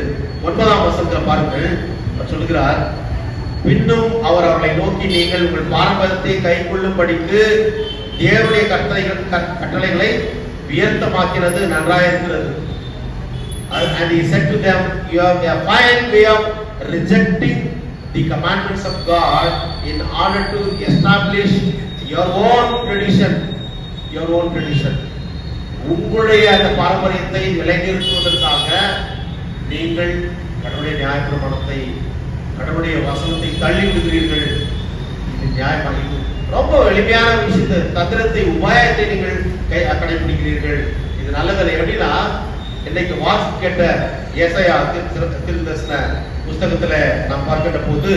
9ஆம் வசனத்தில் பாருங்கள், சொல்லுகிறார், பின்னும் அவர் அவர்களை நோக்கி, நீங்கள் உங்கள் பாரம்பரியத்தை கை கொள்ளும்படிக்கு தேவனுடைய கட்டளைகளை வியர்த்தமாக்கிறது நன்றாயிருக்கிறது. And he said to them, you have a fine way of rejecting the commandments of God in order to establish your own tradition. உங்களுடைய அந்த பாரம்பரியத்தை நிலைநிறுத்துவதற்காக நீங்கள் கடவுளுடைய நியாயப்பிரமாணத்தை, கடவுளுடைய வசனத்தை தள்ளி விடுகிறீர்கள். இது நியாயமாக, இது ரொம்ப எளிமையான விஷயத்தை, தந்திரத்தை, உபாயத்தை நீங்கள் கடைபிடிக்கிறீர்கள். இது நல்லதில்லை. எப்படின்னா, இன்னைக்கு வாசி கேட்ட ஏசாயா தீர்க்கதரிசன புஸ்தகத்துல நாம் பார்க்கின்ற போது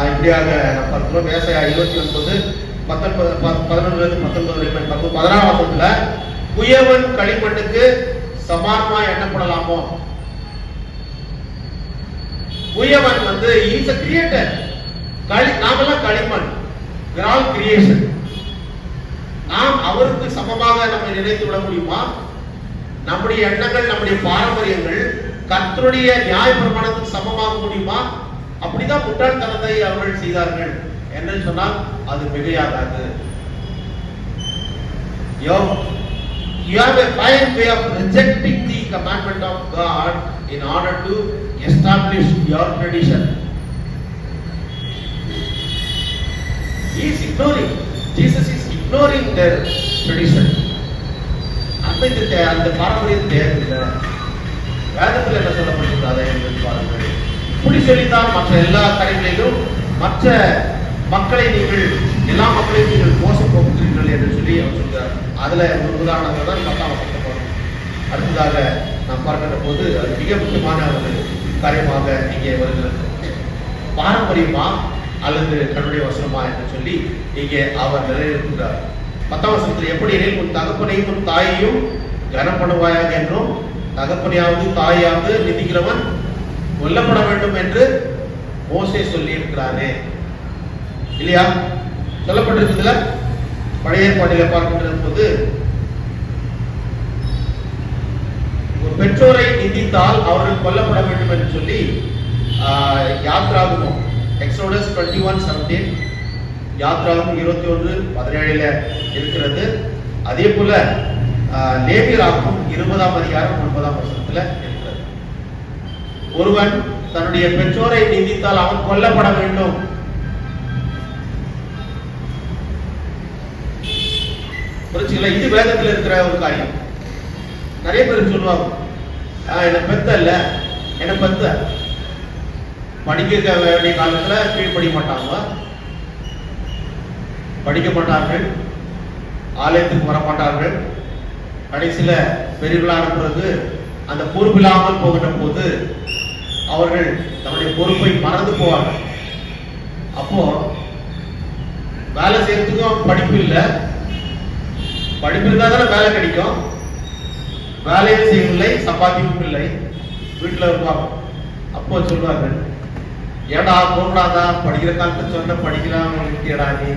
இப்படியாக நாம் பார்க்கிறோம். ஏசாயா 29:19-19 16 குயவன் களிமண்ணுக்கு சமானமா எண்ணப்படலாமோ. குயவன் இஸ் a creator. நாமெல்லாம் களிமண், we are all creation. நாம் அவருக்கு சமமாக நம்மை நினைத்து விட முடியுமா? நம்முடைய எண்ணங்கள், நம்முடைய பாரம்பரியங்கள் கர்த்தருடைய நியாய பிரமாணத்துக்கு சமமாக முடியுமா? அப்படிதான் முட்டாள்தனத்தை அவர்கள் செய்தார்கள் என்று சொன்னால் அது மிகையாகாது. You have a fine way of rejecting the commandment of God in order to establish your tradition. He is ignoring. Jesus is ignoring their tradition. அந்த பாரம்பரியம் தேவையில்லை. வேதத்தில் என்ன சொல்லப்பட்டிருக்கிறது என்று பாருங்கள். இப்படி சொல்லித்தான் மற்ற எல்லா கரைகளிலும் மற்ற மக்களை நீங்கள் எல்லா மக்களையும் நீங்கள் மோசம் போக்குகிறீர்கள் என்று சொல்லி அவர் சொல்கிறார். அதுல ஒரு உதாரணத்தை தான் 10ஆம் வசனம். அடுத்ததாக நாம் பார்க்கின்ற போது அது மிக முக்கியமான ஒரு காரியமாக இங்கே வருகிறது. பாரம்பரியமா அல்லது கர்த்தருடைய வசனமா என்று சொல்லி இங்கே அவர் நிலைநிறுத்துகிறார். 10ஆம் வசனத்தில் எப்படி உன் தகப்பனையும் உன் தாயையும் கனம் பண்ணுவாயாக என்றும் தகப்பனையாவது தாயாவது நிந்திக்கிறவன் கொல்லப்பட வேண்டும் என்று மோசே சொல்லி இருக்கிறானே இல்லையா? சொல்லப்பட்டிருக்குதுல. பழைய ஏற்பாட்டில பார்க்கின்ற போது ஒரு பெற்றோரை நிந்தித்தால் அவர்கள் கொல்லப்பட வேண்டும் என்று சொல்லி யாத்ராகமம் எக்ஸோடஸ் 21:17 யாத்ராகமம் 21:17 இருக்கிறது. அதே போல லேவியராகமம் 20ஆம் அதிகாரம் 9ஆம் வசனத்துல இருக்கிறது. ஒருவன் தன்னுடைய பெற்றோரை நிந்தித்தால் அவன் கொல்லப்பட வேண்டும். இது வேதத்தில் இருக்கிற ஒரு காரியம். நிறைய பேர் சொல்லுவாங்க, என்ன பெத்த இல்ல, என்ன பெத்த படிக்க வேண்டிய காலத்துல கீழ்படிய மாட்டாங்க, படிக்க மாட்டார்கள், ஆலயத்துக்கு வர மாட்டார்கள். கடைசியில பெரியவர்களான பிறகு அந்த பொறுப்பில்லாமல் போகின்ற போது அவர்கள் தன்னுடைய பொறுப்பை மறந்து போவார்கள். அப்போ வேலை செய்யறதுக்கும் படிப்பு இல்லை, படிப்பு இருந்தா தானே வேலை கிடைக்கும். வேலையும் செய்யவில்லை, சம்பாதிப்பும் இல்லை, வீட்டுல இருப்பாங்க. அப்போ சொல்வார்கள், ஏடா போடாதா படிக்கிற காலத்துல சொன்ன படிக்கலாம் கேடா நீ.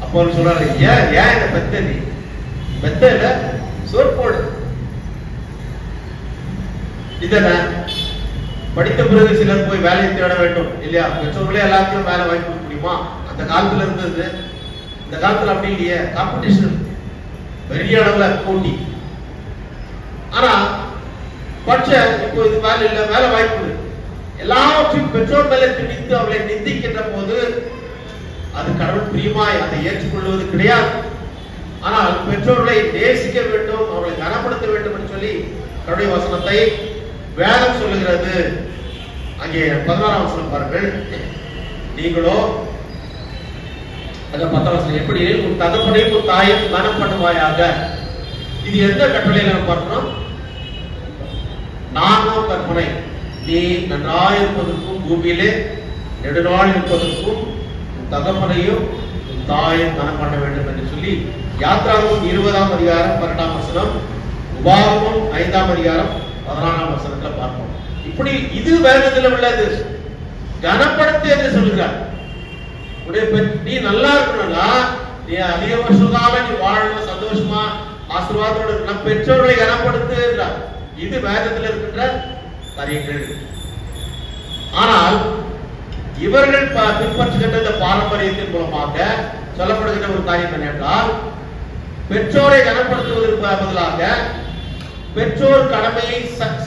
அப்போ சொல்றாரு, ஏன் இந்த பெத்த நீ பெத்த இல்ல சோற்போடு இதன படித்த பிறகு சிலர் போய் வேலையை தேட வேண்டும் இல்லையா? பெற்றோர்களே எல்லாத்தையும் வேலை வாங்கி கொடுக்க முடியுமா? அந்த காலத்துல இருந்தது. இந்த காலத்துல அப்படி இல்லையே, காம்படிஷன், பெரிய அளவுல போட்டி. ஆனா பட்ச இப்போ இது வேலை இல்லை, வேலை வாய்ப்பு எல்லாவற்றையும் பெற்றோர் மேல திணித்து அவளை நிந்திக்கின்ற போது அது கடவுள் பிரியமாய் அதை ஏற்றுக்கொள்வது கிடையாது. ஆனால் பெற்றோர்களை நேசிக்க வேண்டும், அவர்களை கனப்படுத்த வேண்டும் என்று சொல்லி கடவுளுடைய வசனத்தை வேதம் சொல்லுகிறது. அங்கே 16ஆம் வசனம் பாருங்கள். நீங்களோ அந்த 10ஆம் வசனம் எப்படி உன் தகப்பனையும் உன் தாயையும் கனம் பண்ணுவாயாக. இது எந்த கட்டளையில நம்ம பார்க்கிறோம்? 4ஆம் கற்பனை, நீ நன்றாயிருப்பதற்கும் பூமியிலே நெடுநாள் இருப்பதற்கும் உன் தகப்பனையும் உன் தாயையும் கனம் பண்ண வேண்டும் என்று சொல்லி யாத்ராகமம் 20ஆம் அதிகாரம் 12ஆம் வசனம், உபாகமம் 5ஆம் அதிகாரம் 14ஆம் வசனத்துல பார்ப்போம். இப்படி இது வேதத்தில் உள்ளது. கனப்படுத்து என்று சொல்கிறார். நீ நல்லா இருக்கணும்னா நீ அதிக வருஷமாக நீ வாழணும், சந்தோஷமா ஆசீர்வாதத்தோட நம் பெற்றோர்களை கனப்படுத்து என்றார். இது வேதத்தில் இருக்கின்ற காரியங்கள். ஆனால் இவர்கள் பின்பற்றுகின்ற இந்த பாரம்பரியத்தின் மூலமாக சொல்லப்படுகின்ற ஒரு காரியம் என்னென்றால், பெற்றோரை கனப்படுத்துவதற்கு பதிலாக பெற்றோர் கடமையை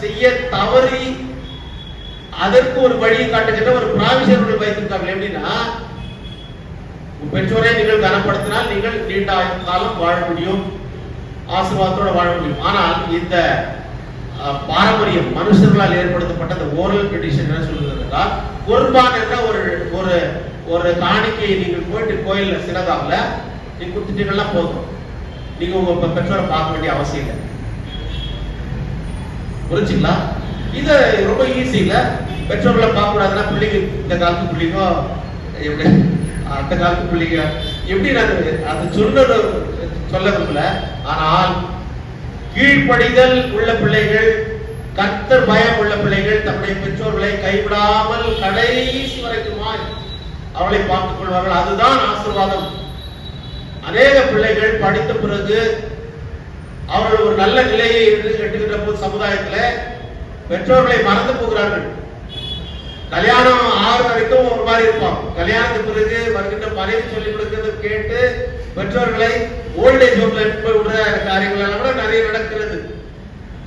செய்ய தவறி அதற்கு ஒரு வழியை காட்டுகின்ற ஒரு பிராவிஷர்கள் வைத்திருக்காங்க. எப்படின்னா, பெற்றோரை நீங்கள் கனப்படுத்தினால் நீங்கள் நீண்ட காலம் வாழ முடியும், ஆசீர்வாதத்தோட வாழ முடியும். ஆனால் இந்த பாரம்பரியம் மனுஷர்களால் ஏற்படுத்தப்பட்ட இந்த ஓரல் ட்ரெடிஷன் என்ன சொல்லுகிறதுனா, குர்பான் என்ற ஒரு ஒரு காணிக்கையை நீங்கள் போயிட்டு கோயில்ல சின்னதாகல நீங்க கொடுத்துட்டீங்கன்னா போதும், நீங்க உங்க பெற்றோரை பார்க்க வேண்டிய அவசியம் இல்லை. புரிஞ்சுங்களா? இது ரொம்ப ஈஸி இல்ல. பெற்றோர்களை பார்க்க கூடாதுன்னா பிள்ளைங்க இந்த காலத்து பிள்ளைங்க எப்படி அந்த காலத்து பிள்ளைங்க எப்படி நான் அது சொன்னது சொல்ல விரும்பல. ஆனால் கீழ்ப்படிதல் உள்ள பிள்ளைகள், கர்த்தர் பயம் உள்ள பிள்ளைகள் தம்முடைய பெற்றோர்களை கைவிடாமல் கடைசி வரைக்குமாய் அவளை பார்த்துக் கொள்வார்கள். அதுதான் ஆசீர்வாதம். அநேக பிள்ளைகள் படித்த பிறகு அவர்கள் ஒரு நல்ல நிலையை எட்டுகின்ற போது சமுதாயத்தில் பெற்றோர்களை மறந்து போகிறார்கள். கல்யாணம் ஆறு வரைக்கும் ஒரு மாதிரி இருப்பான். கல்யாணத்துக்கு பிறகு வருகின்ற மனைவி சொல்லிக் கொடுக்கிறது கேட்டு பெற்றோர்களை ஓல்டேஜ் ஹோம்ல போய் விடுற காரியங்கள் எல்லாம் கூட நிறைய நடக்கிறது.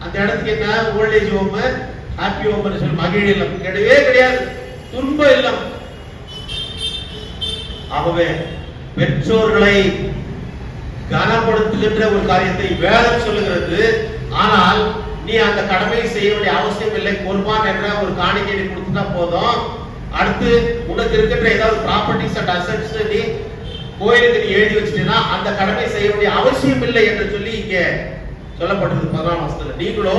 அந்த இடத்துக்கு என்ன ஓல்டேஜ் ஹோம், ஹாப்பி ஹோம் சொல்லி மகிழ் இல்லம் கிடையவே கிடையாது, துன்ப இல்லம். ஆகவே பெற்றோர்களை கனப்படுத்துகின்ற ஒரு காரியத்தை வேதம் சொல்லுகிறது. ஆனால் நீ அந்த கடமையை செய்ய வேண்டிய அவசியம் இல்லை. குர்பான் என்ற ஒரு காணிக்கை கொடுத்துட்டா போதும். அடுத்து உனக்கு இருக்கின்ற ஏதாவது ப்ராப்பர்ட்டிஸ் அண்ட் அசெட்ஸ் நீ கோயிலுக்கு நீ எழுதி வச்சிட்டீங்கன்னா அந்த கடமை செய்ய வேண்டிய அவசியம் இல்லை என்று சொல்லி இங்க சொல்லப்பட்டது 14ஆம் வசனத்துல. நீங்களோ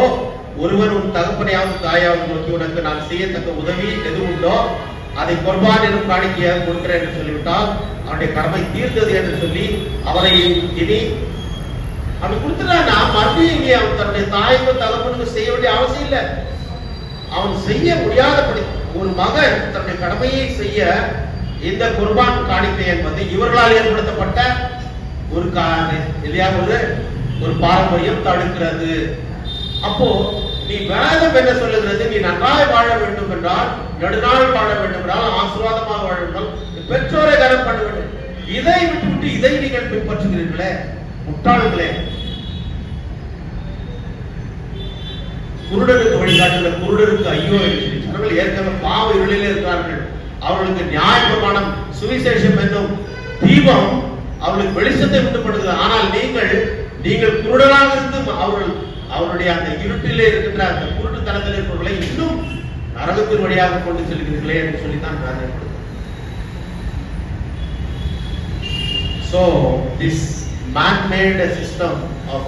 ஒருவர் உன் தகப்பனையாவது தாயாவது நோக்கி உனக்கு நான் செய்யத்தக்க உதவி எது உண்டோ அதை குர்பான் எனும் காணிக்கையாக கொடுக்கிறேன் என்று சொல்லிவிட்டால் அவனுடைய கடமை தீர்ந்தது என்று சொல்லி அவரை இனி அப்படி கொடுத்துட்டான்னா மறுபடியும் இங்கே அவன் தன்னுடைய தாய்க்கும் தகப்பனுக்கும் செய்ய வேண்டிய அவசியம் இல்லை. அவன் செய்ய முடியாதபடி ஒரு மகன் தன்னுடைய கடமையை செய்ய இந்த குர்பான் காணிக்கை என்பது இவர்களால் ஏற்படுத்தப்பட்ட ஒரு பாரம்பரியம் தடுக்கிறது. அப்போ நீ வேதம் என்ன சொல்லுகிறது? நீ நன்றாய் வாழ வேண்டும் என்றால், நெடுநாள் வாழ வேண்டும் என்றால், ஆசீர்வாதமாக வாழ வேண்டும், பெற்றோரை கனம் பண்ண வேண்டும். இதை விட்டுவிட்டு இதை நீங்கள் பின்பற்றுகிறீர்களே முட்டாள்களே. குருடருக்கு வழிகாட்டுகிற குருடருக்கு ஐயோ என்று ஜனங்கள் ஏற்கனவே பாவ இருளிலே இருக்கிறார்கள். அவர்களுக்கு நியாயப்பிரமாணம் சுவிசேஷம் என்னும் தீபம் அவர்களுக்கு வெளிச்சத்தை உண்டுபடுகிறது. ஆனால் நீங்கள் குருடராக இருந்து அவருடைய அந்த இருட்டிலே இருக்கின்ற அந்த குருட்டுத்தனத்தில் இருப்பவர்களை இன்னும் நரகத்தின் வழியாக கொண்டு செல்கிறீர்களே என்று சொல்லித்தான் வேதனைப்படுகிறது. So this man-made system of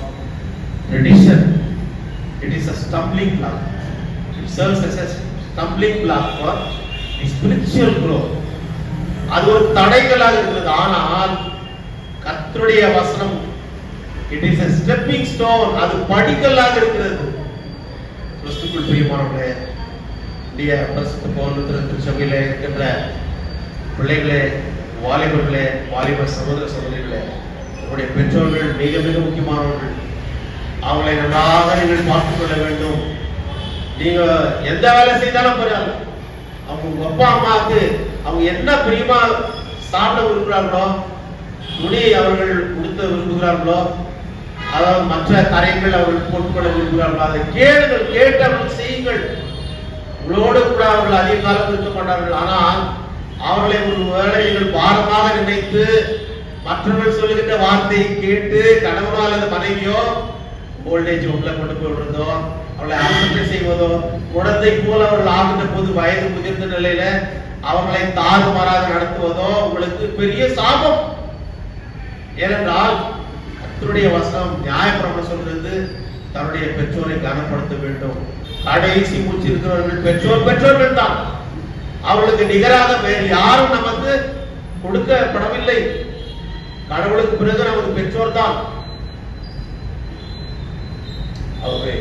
tradition, it is a stumbling block. It serves as a stumbling block for the spiritual growth. அது ஒரு தடைகளாக இருக்கிறது. ஆனால் கர்த்தருடைய வசனம் it is a stepping stone. அது படிக்கல்லாக இருக்கிறது. கிறிஸ்துவுக்குள் பிரியமானவர்களே, இந்த பரிசுத்த பவுல் திருச்சபையிலே இருக்கின்ற பிள்ளைகளே, வாலிபர்களே, வாலிப சகோதர சகோதரிகளே, உங்களுடைய பெற்றோர்கள் மிக மிக முக்கியமானவர்கள். அவங்களை நன்றாக நீங்கள் பார்த்துக் கொள்ள வேண்டும். நீங்க எந்த வேலை செய்தாலும் பரவாயில்ல, அவங்க அப்பா அம்மாவுக்கு அவங்க என்ன பிரியமா சாப்பிட விரும்புகிறார்களோ, துணி அவர்கள் கொடுத்த விரும்புகிறார்களோ, அதாவது மற்ற காரியங்கள் அவர்கள் போட்டுக்கொள்ள விரும்புகிறார்களோ, அதை கேளுங்கள், கேட்டு அவர்கள் செய்யுங்கள். உங்களோடு கூட அவர்கள் அதிக காலம் இருக்க மாட்டார்கள். ஆனால் அவர்களை ஒரு வேளை நீங்கள் பாரமாக நினைத்து மற்றவர்கள் சொல்லுகின்ற வார்த்தையை கேட்டு கணவனோ அல்லது மனைவியோ ஓல்டேஜ் ஹோம்ல கொண்டு போய் விடுறதோ, அவளை ஆலோசனை செய்வதோ, குழந்தை போல அவர்கள் ஆகின்ற போது வயது முதிர்ந்த நிலையில அவர்களை தாறுமாறாக நடத்துவதோ உங்களுக்கு பெரிய சாபம். ஏனென்றால் கர்த்தருடைய வசனம் நியாயப்பிரமாணம் சொல்றது தன்னுடைய பெற்றோரை கனப்படுத்த வேண்டும். கடைசி மூச்சு இருக்கிறவர்கள் பெற்றோர்கள் தான். அவர்களுக்கு நிகராக வேறு யாரும் நமக்கு கொடுக்கப்படவில்லை. கடவுளுக்கு பிறகு நமக்கு பெற்றோர் தான். அவரே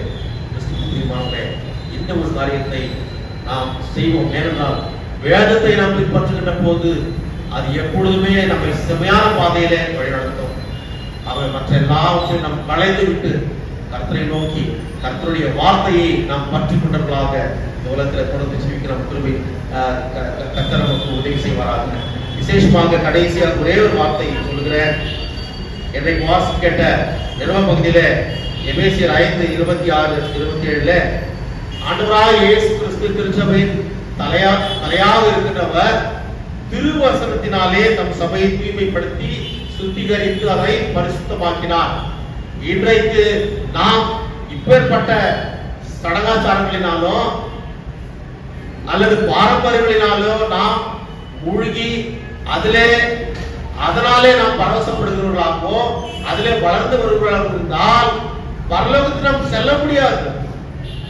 இந்த ஒரு காரியத்தை நாம் செய்வோம். ஏனென்றால் வேதத்தை நாம் பின்பற்றுகின்ற போது அது எப்பொழுதுமே நம்மை செம்மையான பாதையிலே வழிநடத்தும். அவர் மற்ற எல்லாவற்றையும் நாம் களைந்து விட்டு கர்த்தரை நோக்கி கர்த்தருடைய வார்த்தையை நாம் பற்றிக் கொண்டவர்களாக இந்த உலகத்தில் தொடர்ந்து ஜீவிக்கிற திரும்பி கர்த்தர் நமக்கு உதவி செய்வாராக. விசேஷமாக கடைசியாக ஒரே ஒரு வார்த்தை சொல்லுகிறேன். என்னை வாசி கேட்ட நிறுவ பகுதியில எபேசியர் 5:26-27 ஆண்டவராக இயேசு கிறிஸ்து திருச்சபையின் தலையாக இருக்கின்றவர் திருவசனத்தினாலே தம் சபையை தூய்மைப்படுத்தி சுத்திகரித்து அதை பரிசுத்தமாக்கினார். இன்றைக்கு நாம் இப்பேற்பட்ட சடங்காச்சாரங்களினாலோ அல்லது பாரம்பரியங்களினாலோ நாம் மூழ்கி அதனாலே நாம் பரவசப்படுகிறவர்களாகவோ அதிலே வளர்ந்து வருகிறவர்களாக இருந்தால் பரலோகத்தில் நாம் செல்ல முடியாது.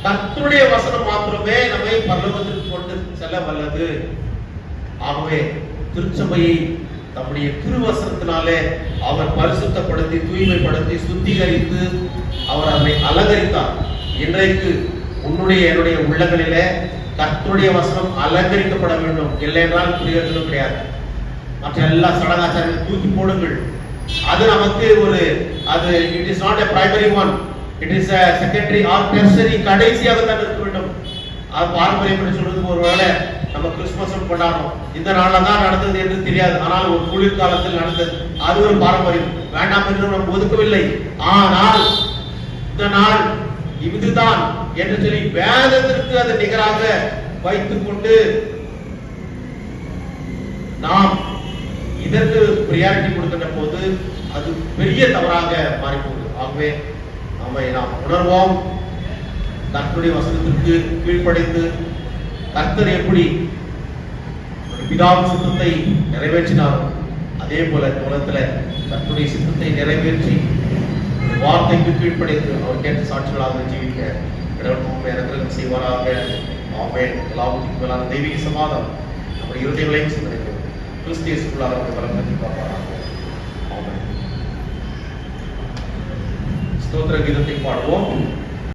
கர்த்தருடைய வசனம் மாத்திரமே நம்மை பரலோகத்திற்கு கொண்டு செல்ல வல்லது. ஆகவே திருச்சபையை தம்முடைய திருவசனத்தினாலே அவர் பரிசுத்தப்படுத்தி தூய்மைப்படுத்தி சுத்திகரித்து அவர் அதை அலங்கரித்தார். இன்றைக்கு உன்னுடைய என்னுடைய உள்ளங்களிலே கர்த்தருடைய வசனம் அலங்கரிக்கப்பட வேண்டும். இல்லை என்றால் பிரயோஜனம் கிடையாது. மற்ற எல்லா சடங்காச்சாரங்களையும் தூக்கி போடுங்கள். அது நமக்கு ஒரு அது it is not a primary one, it is a secondary R tertiary. கடைசியாக தான் இருக்க வேண்டும். அது பாரம்பரியம் என்று சொல்றது ஒருவேளை நம்ம கிறிஸ்துமஸ் கொண்டாடுறோம், இந்த நாள்ல தான் நடந்தது என்று தெரியாது. ஆனால் ஒரு குளிர்காலத்தில் நடந்தது, அது ஒரு பாரம்பரியம். வேண்டாம் என்று நம்ம ஒதுக்கவில்லை. ஆனால் இந்த நாள் இதுதான் என்று சொல்லி வேதத்திற்கு அது நிகராக வைத்துக் கொண்டு நாம் இதற்கு பிரியாரிட்டி கொடுக்கின்ற போது அது பெரிய தவறாக மாறிப்போகுது. ஆகவே நாம் உணர்வோம், கர்த்தருடைய வசனத்திற்கு கீழ்ப்படைந்து கர்த்தர் எப்படி பிதாவின் சித்தத்தை நிறைவேற்றினாரோ அதே போல உலகத்துல கர்த்தருடைய சித்தத்தை நிறைவேற்றி வார்த்தைக்கு கீழ்ப்படைந்து அவர் கேட்ட சாட்சிகளாக ஜீவிக்க கடவுள் எனக்கு செய்வாராக. ஆமென். எல்லாவற்றுக்கும் மேலான தெய்வீக சமாதானம் நம்முடைய இருதயங்களையும் சிந்தனைக்கும் கிறிஸ்து இயேசுக்குள்ளாக நம்மை பலப்படுத்தி காப்பாராக. ஆமென். ஸ்தோத்திர கீதத்தை பாடுவோம்.